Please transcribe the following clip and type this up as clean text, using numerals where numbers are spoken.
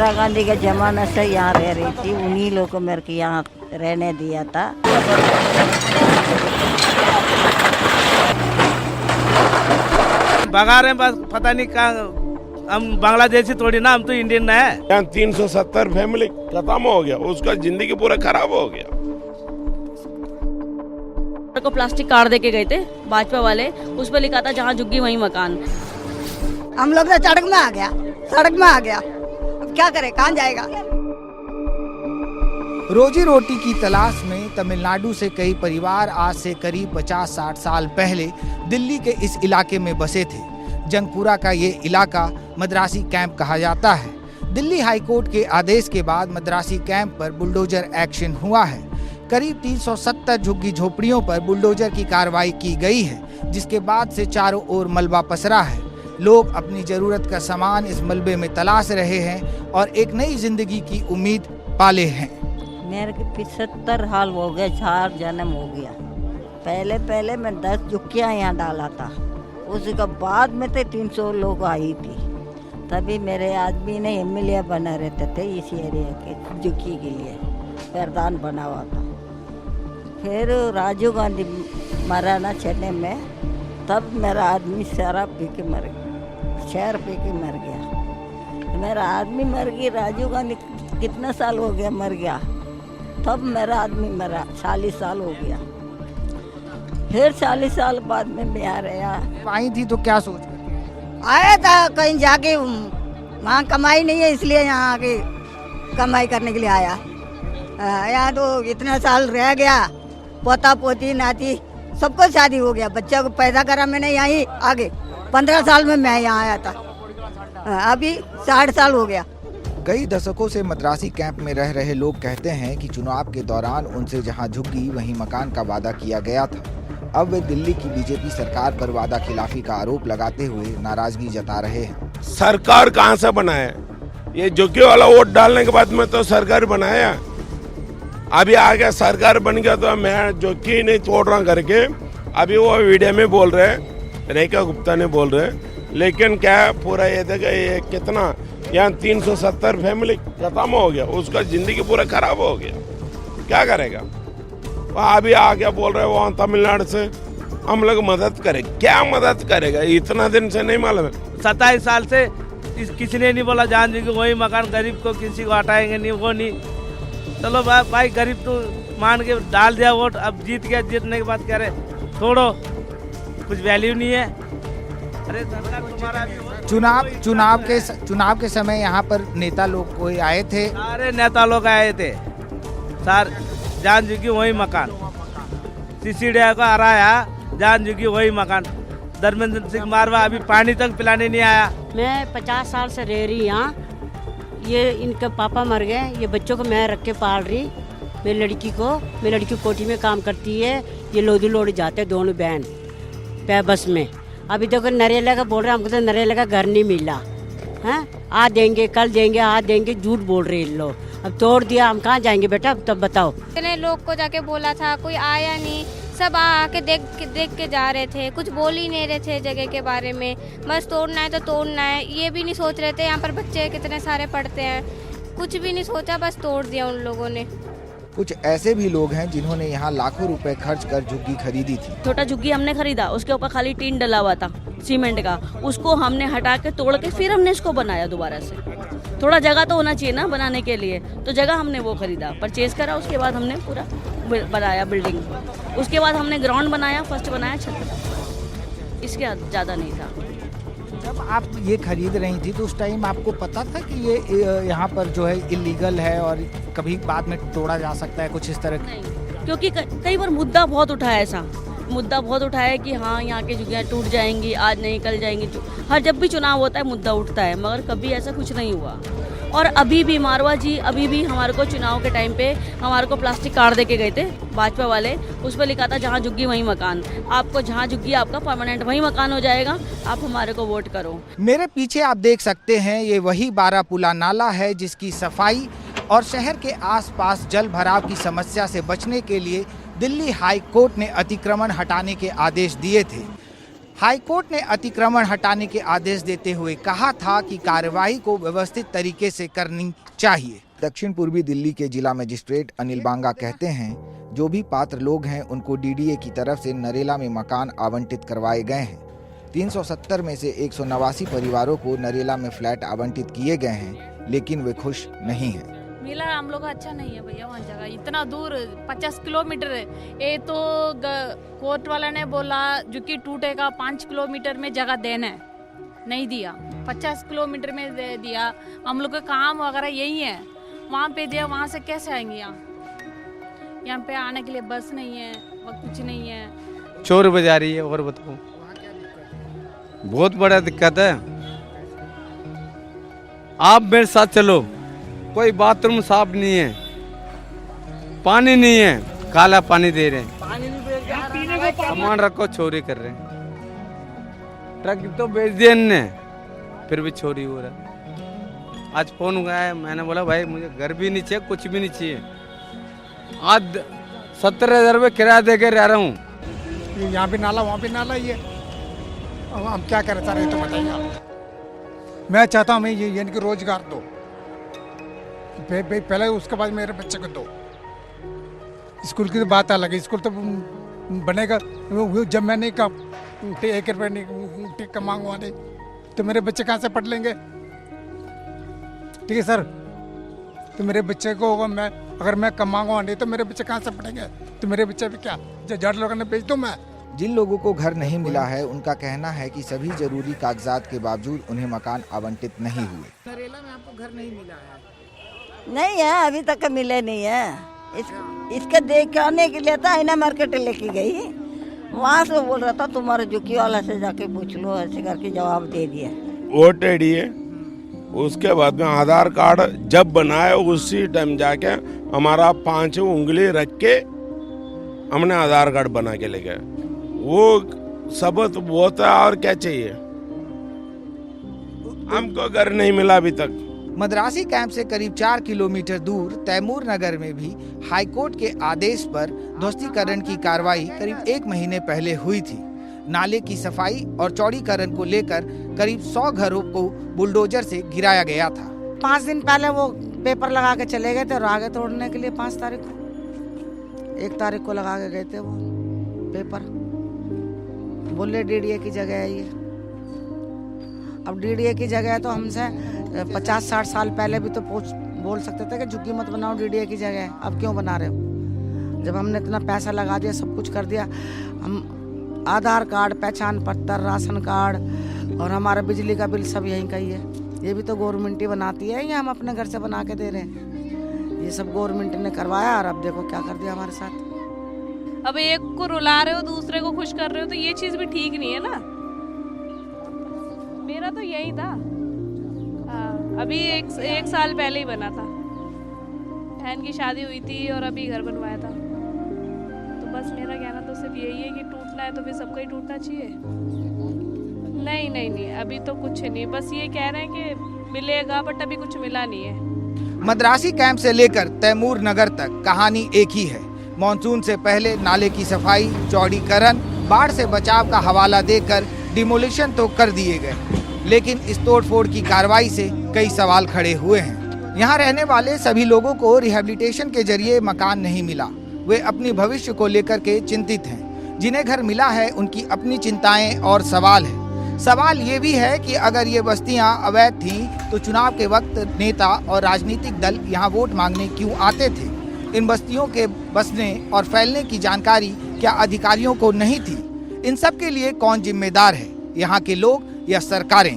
इंदिरा गांधी के ज़माने से यहाँ रह रही थी, उन्हीं लोगों को मेरे को यहाँ रहने दिया था। भगा रहे हैं बस, पता नहीं कहाँ। हम बांग्लादेशी थोड़ी ना, हम तो इंडियन है। यहाँ 370 फैमिली खत्म हो गया, उसका जिंदगी पूरा खराब हो गया। को प्लास्टिक कार्ड दे के गए थे भाजपा वाले, उस पर लिखा था जहाँ झुग्गी वहीं मकान। हम लोग तो सड़क में आ गया, सड़क में आ गया। अब क्या करे, कहाँ जाएगा? रोजी रोटी की तलाश में तमिलनाडु से कई परिवार आज से करीब 50-60 साल पहले दिल्ली के इस इलाके में बसे थे। जंगपुरा का ये इलाका मद्रासी कैंप कहा जाता है। दिल्ली हाईकोर्ट के आदेश के बाद मद्रासी कैंप पर बुलडोजर एक्शन हुआ है। करीब 370 झुग्गी झोपड़ियों पर बुलडोजर की कार्रवाई की गई है, जिसके बाद से चारों ओर मलबा पसरा है। लोग अपनी जरूरत का सामान इस मलबे में तलाश रहे हैं और एक नई जिंदगी की उम्मीद पाले हैं। मेरे को 75 साल हो गए, 4 जन्म हो गया। पहले मैं 10 झुक्कियाँ यहाँ डाला था, उसके बाद में तो 300 लोग आई थी। तभी मेरे आदमी ने एमएलए बना रहते थे इस एरिया के, झुक्की के लिए प्रधान बना हुआ था। फिर राजीव गांधी मरा ना चेन्नई में, तब मेरा आदमी शराब पी के मर गया, शहर पी के मर गया। मेरा आदमी मर गया, राजीव गांधी कितना साल हो गया मर गया, तब मेरा आदमी मरा, 40 साल हो गया। फिर 40 साल बाद में मैं आ रहा। आई थी तो क्या सोच आया था कहीं जाके, वहाँ कमाई नहीं है इसलिए यहाँ आके कमाई करने के लिए आया। यहाँ तो इतना साल रह गया, पोता पोती नाती सबको शादी हो गया, बच्चा को पैदा करा मैंने यहीं आगे। 15 साल में मैं यहाँ आया था, अभी 60 साल हो गया। कई दशकों से मद्रासी कैंप में रह रहे लोग कहते हैं कि चुनाव के दौरान उनसे जहां झुग्गी वहीं मकान का वादा किया गया था। अब वे दिल्ली की बीजेपी सरकार पर वादा खिलाफी का आरोप लगाते हुए नाराजगी जता रहे हैं। सरकार कहाँ से बनाया? ये झुग्गी वाला वोट डालने के बाद में तो सरकार बनाया, अभी आगे सरकार बन गया तो मैं झुग्गी नहीं तोड़ रहा करके अभी वो वीडियो में बोल रहे हैं, रेखा गुप्ता ने बोल रहे हैं। लेकिन क्या पूरा ये देखा, ये कितना यहाँ 370 फैमिली खत्म हो गया, उसका जिंदगी पूरा खराब हो गया। क्या करेगा? अभी आगे बोल रहे वहाँ तमिलनाडु से हम लोग मदद करें, क्या मदद करेगा? इतना दिन से नहीं मालूम है। 27 साल से किसी ने नहीं बोला जान जी वही मकान, गरीब को किसी को हटाएंगे नहीं, वो नहीं। चलो भाई गरीब तो मान के डाल दिया वोट, अब जीत गया, जीतने के बाद कह रहे छोड़ो, कुछ वैल्यू नहीं है। अरे सरकार तुम्हारा चुनाव के समय यहाँ पर नेता लोग कोई आए थे, सारे नेता लोग आए थे। सर जान जी की वही मकान, सीसीडिया को हराया, जान जी की वही मकान। धर्मेंद्र सिंह मारवा अभी पानी तक पिलाने नहीं आया। मैं 50 साल से रह रही यहाँ। ये इनके पापा मर गए, ये बच्चों को मैं रख के पाल रही। मेरी लड़की कोठी में काम करती है। ये लोधी लोड़ी जाते हैं दोनों बहन बस में। अभी देखो नरेला का बोल रहे हैं, हमको तो नरेला का घर नहीं मिला है। आज देंगे कल देंगे, आज देंगे, झूठ बोल रहे हैं लोग। अब तोड़ दिया, हम कहाँ जाएंगे बेटा? अब तब बताओ। इतने लोग को जाके बोला था, कोई आया नहीं, सब आके देख के जा रहे थे, कुछ बोल ही नहीं रहे थे जगह के बारे में। बस तोड़ना है तो तोड़ना है, ये भी नहीं सोच रहे थे यहाँ पर बच्चे कितने सारे पढ़ते हैं, कुछ भी नहीं सोचा, बस तोड़ दिया उन लोगों ने। कुछ ऐसे भी लोग हैं जिन्होंने यहाँ लाखों रुपए खर्च कर झुग्गी खरीदी थी। छोटा झुग्गी हमने खरीदा, उसके ऊपर खाली टीन डला हुआ था सीमेंट का, उसको हमने हटा के तोड़ के फिर हमने इसको बनाया दोबारा से। थोड़ा जगह तो होना चाहिए ना बनाने के लिए, तो जगह हमने वो खरीदा, परचेज करा, उसके बाद हमने पूरा बनाया बिल्डिंग। उसके बाद हमने ग्राउंड बनाया, फर्स्ट बनाया छत, इसके ज़्यादा नहीं था। जब आप ये खरीद रही थी तो उस टाइम आपको पता था कि ये यहाँ पर जो है इलीगल है और कभी बाद में तोड़ा जा सकता है, कुछ इस तरह? नहीं, क्योंकि कई बार मुद्दा बहुत उठाया, ऐसा मुद्दा बहुत उठाया कि हाँ यहाँ की झुग्गियाँ टूट जाएंगी, आज नहीं कल जाएंगी। हर जब भी चुनाव होता है मुद्दा उठता है, मगर कभी ऐसा कुछ नहीं हुआ। और अभी भी मारवा जी अभी भी हमारे को चुनाव के टाइम पे हमारे को प्लास्टिक कार्ड दे के गए थे भाजपा वाले, उस पर लिखा था जहाँ झुग्गी वहीं मकान। आपको जहाँ झुग्गी आपका परमानेंट वहीं मकान हो जाएगा, आप हमारे को वोट करो। मेरे पीछे आप देख सकते हैं, ये वही बारापुला नाला है जिसकी सफाई और शहर के आसपास जल भराव की समस्या से बचने के लिए दिल्ली हाई कोर्ट ने अतिक्रमण हटाने के आदेश दिए थे। हाईकोर्ट ने अतिक्रमण हटाने के आदेश देते हुए कहा था कि कार्यवाही को व्यवस्थित तरीके से करनी चाहिए। दक्षिण पूर्वी दिल्ली के जिला मजिस्ट्रेट अनिल बांगा कहते हैं जो भी पात्र लोग हैं उनको डीडीए की तरफ से नरेला में मकान आवंटित करवाए गए हैं। 370 में से 189 परिवारों को नरेला में फ्लैट आवंटित किए गए हैं, लेकिन वे खुश नहीं हैं। मिला हम लोग अच्छा नहीं है भैया, वहाँ जगह इतना दूर 50 किलोमीटर है। ये तो कोर्ट वाला ने बोला जो कि टूटेगा 5 किलोमीटर में जगह देना है, नहीं दिया। 50 किलोमीटर में दे दिया। हम लोग का काम वगैरह यही है, वहाँ पे दिया, वहाँ से कैसे आएंगे यहाँ पे आने के लिए बस नहीं है और कुछ नहीं है। चोर बजा रही है। और बताओ, बहुत बड़ा दिक्कत है। आप मेरे साथ चलो, कोई बाथरूम साफ नहीं है, पानी नहीं है, काला पानी दे रहे हैं, सामान रखो चोरी कर रहे हैं। ट्रक तो बेच दिया इनने, फिर भी चोरी हो रहा है। आज फोन हुआ है, मैंने बोला भाई मुझे घर भी नहीं चाहिए, कुछ भी नहीं चाहिए। आज 70,000 रुपये किराया दे के रह रहा हूँ। यहाँ भी नाला वहाँ भी नाला ही है, अब हम क्या करें सर, ये तो बताइए आप। मैं चाहता हूँ ये इनकी रोजगार दो पहले, उसके बाद मेरे बच्चे को दो। स्कूल की तो बात अलग है, स्कूल तो बनेगा जब मैं नहीं कम 1 रुपये नहीं कमाऊंगा नहीं तो मेरे बच्चे कहाँ से पढ़ लेंगे। ठीक है सर, तो मेरे बच्चे को अगर मैं कमाऊंगा नहीं तो मेरे बच्चे कहाँ से पढ़ेंगे, तो मेरे बच्चे भी क्या जड़ लोगों ने बेच दूँ मैं। जिन लोगों को घर नहीं मिला है उनका कहना है कि सभी जरूरी कागजात के बावजूद उन्हें मकान आवंटित नहीं हुए। नरेला में आपको घर नहीं मिला है? नहीं है, अभी तक मिले नहीं है। इसके दिखाने के लिए था आईना मार्केट लेके गई, वहाँ से बोल रहा था तुम्हारे झुकी वाला से जाके पूछ लो, ऐसे करके जवाब दे दिया। वोट दिए, उसके बाद में आधार कार्ड जब बनाया उसी टाइम जाके हमारा 5 उंगली रख के हमने आधार कार्ड बना के ले गए। वो सबूत बहुत है, और क्या चाहिए। हमको घर नहीं मिला अभी तक। मद्रासी कैंप से करीब 4 किलोमीटर दूर तैमूर नगर में भी हाईकोर्ट के आदेश पर ध्वस्तीकरण की कार्रवाई करीब 1 महीने पहले हुई थी। नाले की सफाई और चौड़ीकरण को लेकर करीब 100 घरों को बुलडोजर से गिराया गया था। 5 दिन पहले वो पेपर लगा के चले गए थे और आगे तोड़ने के लिए 5 तारीख को, 1 तारीख को लगा के गए थे वो पेपर। बोले डीडीए की जगह है ये। अब डीडीए की जगह है तो हमसे 50-60 साल पहले भी तो बोल सकते थे कि झुग्गी मत बनाओ, डीडीए की जगह है। अब क्यों बना रहे हो? जब हमने इतना पैसा लगा दिया, सब कुछ कर दिया, हम आधार कार्ड, पहचान पत्र, राशन कार्ड और हमारा बिजली का बिल सब यहीं का ही है। ये भी तो गवर्नमेंट ही बनाती है या हम अपने घर से बना के दे रहे हैं? ये सब गवर्नमेंट ने करवाया और अब देखो क्या कर दिया हमारे साथ। अब एक को रुला रहे हो, दूसरे को खुश कर रहे हो, तो ये चीज भी ठीक नहीं है ना। मेरा तो यही था, अभी एक साल पहले ही बना था। बहन की शादी हुई थी और अभी घर बनवाया था। तो बस मेरा कहना तो सिर्फ यही है कि टूटना है तो फिर सबका ही टूटना चाहिए। नहीं नहीं नहीं, अभी तो कुछ नहीं, बस ये कह रहे हैं कि मिलेगा, बट अभी कुछ मिला नहीं है। मद्रासी कैंप से लेकर तैमूर नगर तक कहानी एक ही है। मॉनसून से पहले नाले की सफाई, चौड़ीकरण, बाढ़ से बचाव का हवाला देकर डिमोलिशन तो कर दिए गए, लेकिन इस तोड़फोड़ की कार्रवाई से कई सवाल खड़े हुए हैं। यहाँ रहने वाले सभी लोगों को रिहैबिलिटेशन के जरिए मकान नहीं मिला। वे अपनी भविष्य को लेकर के चिंतित हैं। जिन्हें घर मिला है उनकी अपनी चिंताएं और सवाल है। सवाल ये भी है कि अगर ये बस्तियां अवैध थीं तो चुनाव के वक्त नेता और राजनीतिक दल यहाँ वोट मांगने क्यों आते थे? इन बस्तियों के बसने और फैलने की जानकारी क्या अधिकारियों को नहीं थी? इन सब के लिए कौन जिम्मेदार है, यहाँ के लोग या सरकारें?